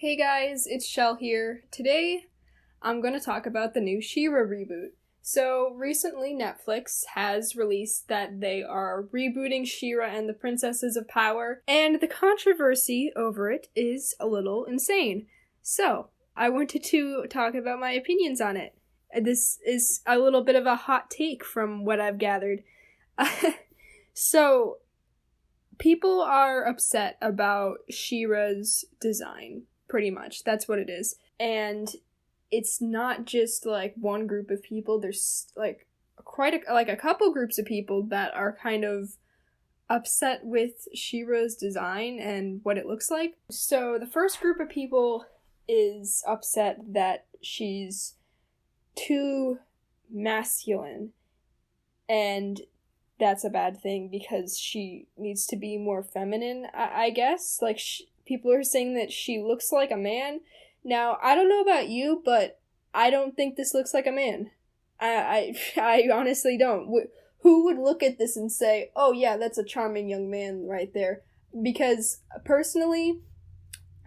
Hey guys, it's Shell here. Today, I'm going to talk about the new She-Ra reboot. So, recently Netflix has released that they are rebooting She-Ra and the Princesses of Power, and the controversy over it is a little insane. So, I wanted to talk about my opinions on it. This is a little bit of a hot take from what I've gathered. So, people are upset about She-Ra's design. Pretty much. That's what it is. And it's not just like one group of people. There's like a couple groups of people that are kind of upset with She-Ra's design and what it looks like. So the first group of people is upset that she's too masculine. And that's a bad thing because she needs to be more feminine, I guess. Like, people are saying that she looks like a man. Now, I don't know about you, but I don't think this looks like a man. I honestly don't. Who would look at this and say, oh yeah, that's a charming young man right there? Because, personally,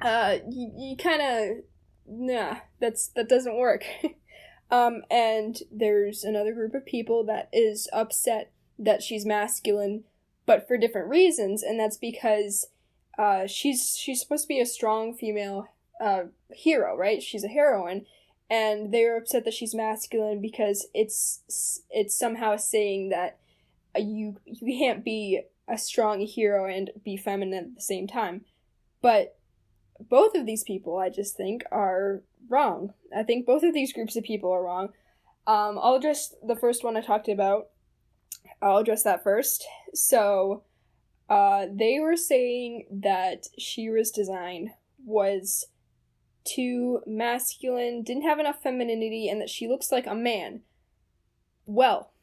you kind of, that doesn't work. And there's another group of people that is upset that she's masculine, but for different reasons, and that's because she's supposed to be a strong female hero, right? She's a heroine, and they're upset that she's masculine because it's somehow saying that you can't be a strong hero and be feminine at the same time. But both of these people, I just think, are wrong. I think both of these groups of people are wrong. I'll address the first one I talked about. I'll address that first. So, they were saying that She-Ra's design was too masculine, didn't have enough femininity, and that she looks like a man. Well,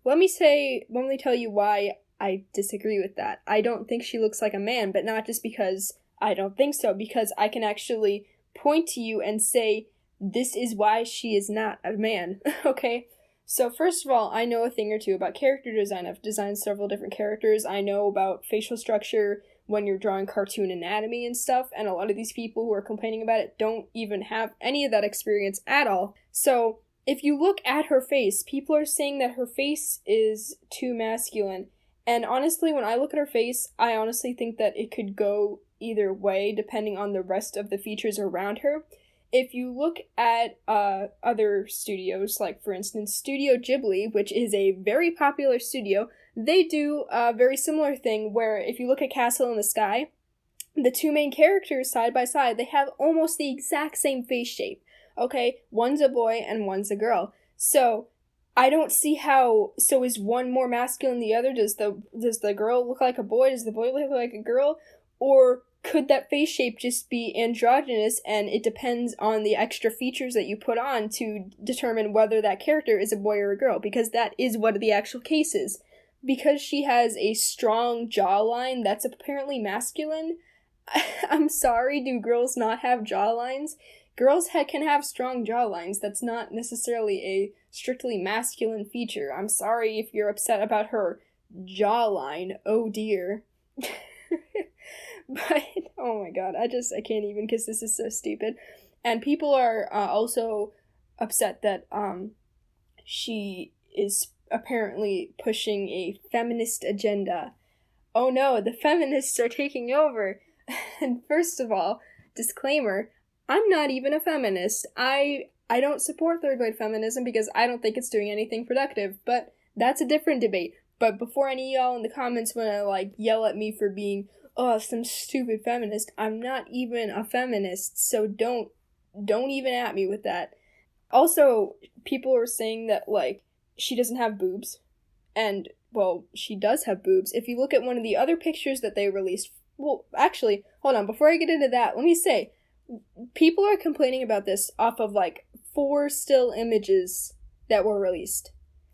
let me tell you why I disagree with that. I don't think she looks like a man, but not just because I don't think so, because I can actually point to you and say, this is why she is not a man, okay? So first of all, I know a thing or two about character design. I've designed several different characters. I know about facial structure when you're drawing cartoon anatomy and stuff, and a lot of these people who are complaining about it don't even have any of that experience at all. So if you look at her face, people are saying that her face is too masculine. And honestly, when I look at her face, I honestly think that it could go either way depending on the rest of the features around her. If you look at other studios, like for instance Studio Ghibli, which is a very popular studio, they do a very similar thing where if you look at Castle in the Sky, the two main characters side by side, they have almost the exact same face shape. Okay, one's a boy and one's a girl. So I don't see how. So is one more masculine than the other? Does the girl look like a boy? Does the boy look like a girl? Or could that face shape just be androgynous and it depends on the extra features that you put on to determine whether that character is a boy or a girl? Because that is what the actual case is. Because she has a strong jawline that's apparently masculine. I'm sorry, do girls not have jawlines? Girls can have strong jawlines. That's not necessarily a strictly masculine feature. I'm sorry if you're upset about her jawline. Oh dear. But, oh my god, I can't even, because this is so stupid. And people are also upset that she is apparently pushing a feminist agenda. Oh no, the feminists are taking over. And first of all, disclaimer, I'm not even a feminist. I don't support third wave feminism because I don't think it's doing anything productive, but that's a different debate. But before any of y'all in the comments want to yell at me for being some stupid feminist, I'm not even a feminist, so don't even at me with that. Also, people are saying that she doesn't have boobs, and well, she does have boobs. If you look at one of the other pictures that they released, well, actually, hold on, before I get into that, let me say, people are complaining about this off of 4 still images that were released.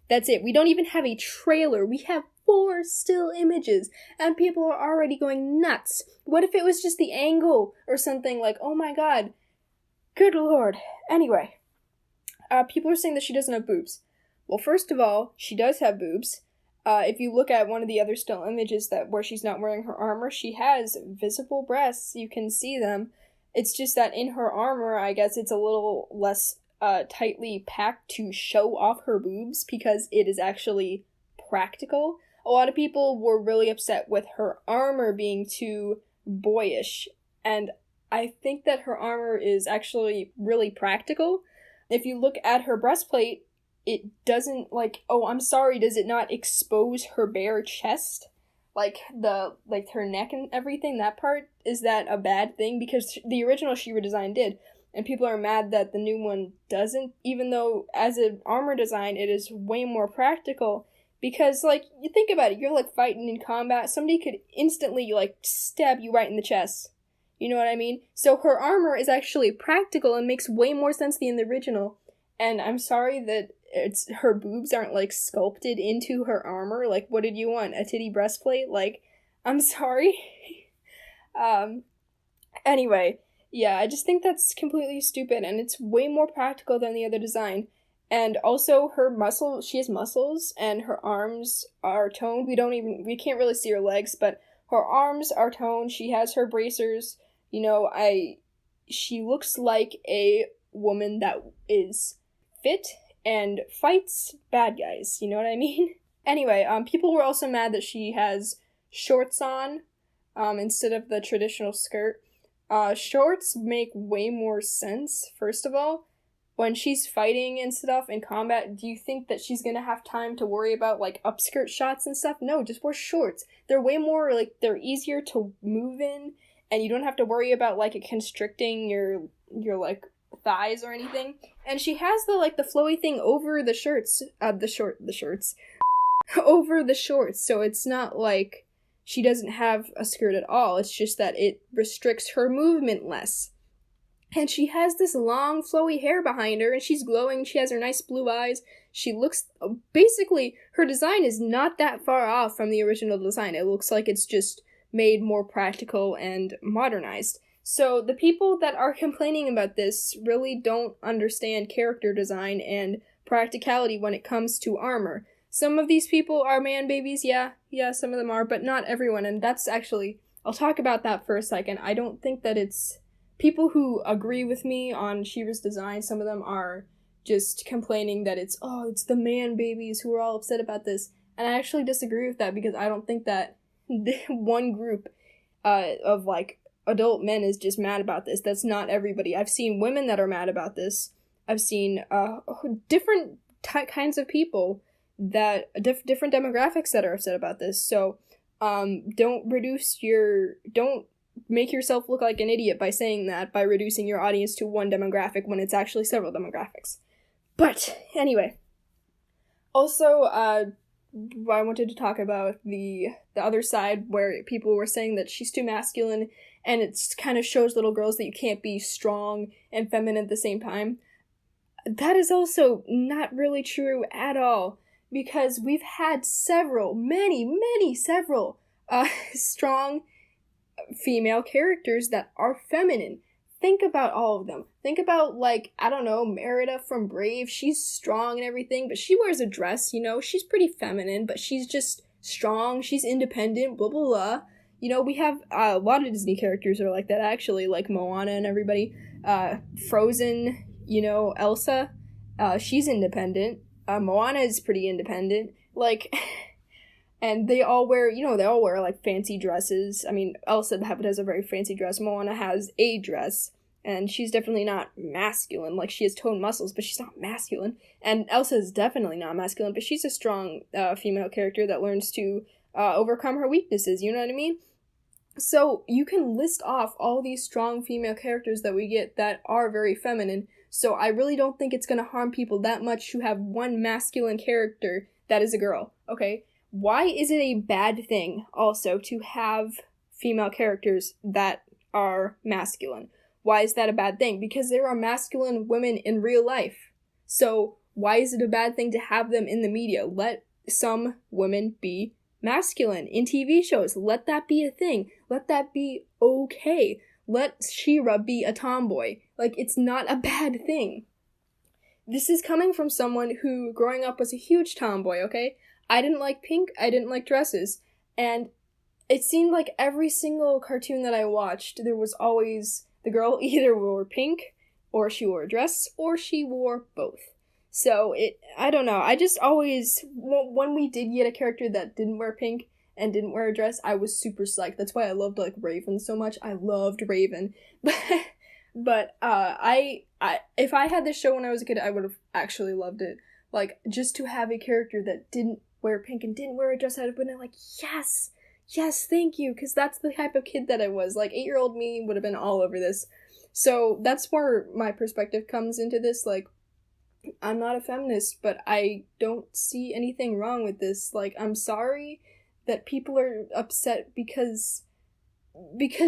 That's it. We don't even have a trailer. We have 4 still images, and people are already going nuts. What if it was just the angle or something? Oh my god. Good lord. Anyway, people are saying that she doesn't have boobs. Well, first of all, she does have boobs. If you look at one of the other still images where she's not wearing her armor, she has visible breasts. You can see them. It's just that in her armor, I guess it's a little less tightly packed to show off her boobs because it is actually practical. A lot of people were really upset with her armor being too boyish, and I think that her armor is actually really practical. If you look at her breastplate, it doesn't, like, oh, I'm sorry, does it not expose her bare chest? Like, her neck and everything, that part, is that a bad thing? Because the original She-Ra design did, and people are mad that the new one doesn't, even though as an armor design, it is way more practical. Because, like, you think about it, you're, like, fighting in combat, somebody could instantly, like, stab you right in the chest. You know what I mean? So her armor is actually practical and makes way more sense than the original. And I'm sorry that her boobs aren't, like, sculpted into her armor. Like, what did you want? A titty breastplate? Like, I'm sorry. Anyway, yeah, I just think that's completely stupid, and it's way more practical than the other design. And also, she has muscles, and her arms are toned. We can't really see her legs, but her arms are toned. She has her bracers. You know, she looks like a woman that is fit and fights bad guys. You know what I mean? Anyway, people were also mad that she has shorts on, instead of the traditional skirt. Shorts make way more sense, first of all. When she's fighting and stuff in combat, do you think that she's gonna have time to worry about, like, upskirt shots and stuff? No, just wear shorts. They're way more, like, they're easier to move in, and you don't have to worry about, like, it constricting your like, thighs or anything. And she has the flowy thing over the shirts, the shorts, over the shorts, so it's not like she doesn't have a skirt at all. It's just that it restricts her movement less. And she has this long, flowy hair behind her, and she's glowing. She has her nice blue eyes. She looks, basically, her design is not that far off from the original design. It looks like it's just made more practical and modernized. So the people that are complaining about this really don't understand character design and practicality when it comes to armor. Some of these people are man babies, yeah, some of them are, but not everyone, and that's actually, I'll talk about that for a second. I don't think that it's people who agree with me on She-Ra's design. Some of them are just complaining that it's the man babies who are all upset about this. And I actually disagree with that because I don't think that one group of, like, adult men is just mad about this. That's not everybody. I've seen women that are mad about this. I've seen different kinds of people, that different demographics that are upset about this. So don't make yourself look like an idiot by saying that, by reducing your audience to one demographic when it's actually several demographics. But anyway, also I wanted to talk about the other side where people were saying that she's too masculine, and it kind of shows little girls that you can't be strong and feminine at the same time. That is also not really true at all, because we've had several strong female characters that are feminine. Think about all of them. Think about, like, I don't know, Merida from Brave. She's strong and everything, but she wears a dress, you know? She's pretty feminine, but she's just strong. She's independent, blah, blah, blah. You know, we have a lot of Disney characters are like that, actually, like Moana and everybody. Frozen, you know, Elsa, she's independent. Moana is pretty independent. Like... And they all wear, like, fancy dresses. I mean, Elsa has a very fancy dress. Moana has a dress. And she's definitely not masculine. Like, she has toned muscles, but she's not masculine. And Elsa is definitely not masculine, but she's a strong female character that learns to overcome her weaknesses. You know what I mean? So you can list off all these strong female characters that we get that are very feminine. So I really don't think it's going to harm people that much to have one masculine character that is a girl, okay? Why is it a bad thing, also, to have female characters that are masculine? Why is that a bad thing? Because there are masculine women in real life. So, why is it a bad thing to have them in the media? Let some women be masculine in TV shows. Let that be a thing. Let that be okay. Let She-Ra be a tomboy. Like, it's not a bad thing. This is coming from someone who, growing up, was a huge tomboy, okay? I didn't like pink, I didn't like dresses, and it seemed like every single cartoon that I watched, there was always The girl either wore pink, or she wore a dress, or she wore both. So I don't know. I just always, when we did get a character that didn't wear pink and didn't wear a dress, I was super psyched. That's why I loved like Raven so much. I loved Raven, but I if I had this show when I was a kid, I would have actually loved it. Like, just to have a character that didn't wear pink and didn't wear a dress, I'd have been like, yes, thank you, because that's the type of kid that I was. Like, 8-year-old me would have been all over this. So that's where my perspective comes into this. Like, I'm not a feminist, but I don't see anything wrong with this. Like, I'm sorry that people are upset because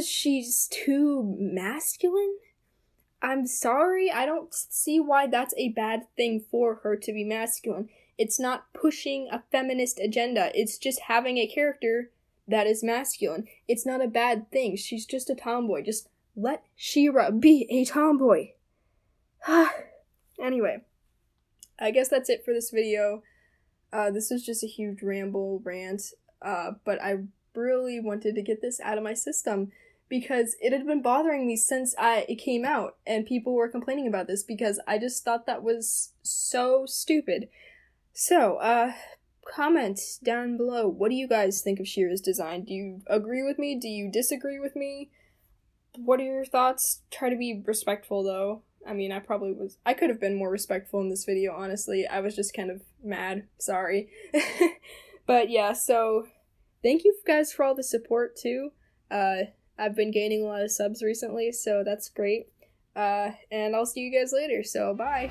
she's too masculine. I'm sorry, I don't see why that's a bad thing for her to be masculine. It's not pushing a feminist agenda. It's just having a character that is masculine. It's not a bad thing. She's just a tomboy. Just let She-Ra be a tomboy. Anyway, I guess that's it for this video. This was just a huge rant, but I really wanted to get this out of my system because it had been bothering me since it came out, and people were complaining about this because I just thought that was so stupid. So, comment down below. What do you guys think of She-Ra's design? Do you agree with me? Do you disagree with me? What are your thoughts? Try to be respectful, though. I mean, I could have been more respectful in this video, honestly. I was just kind of mad. Sorry. But yeah, so thank you guys for all the support, too. I've been gaining a lot of subs recently, so that's great. And I'll see you guys later, so bye!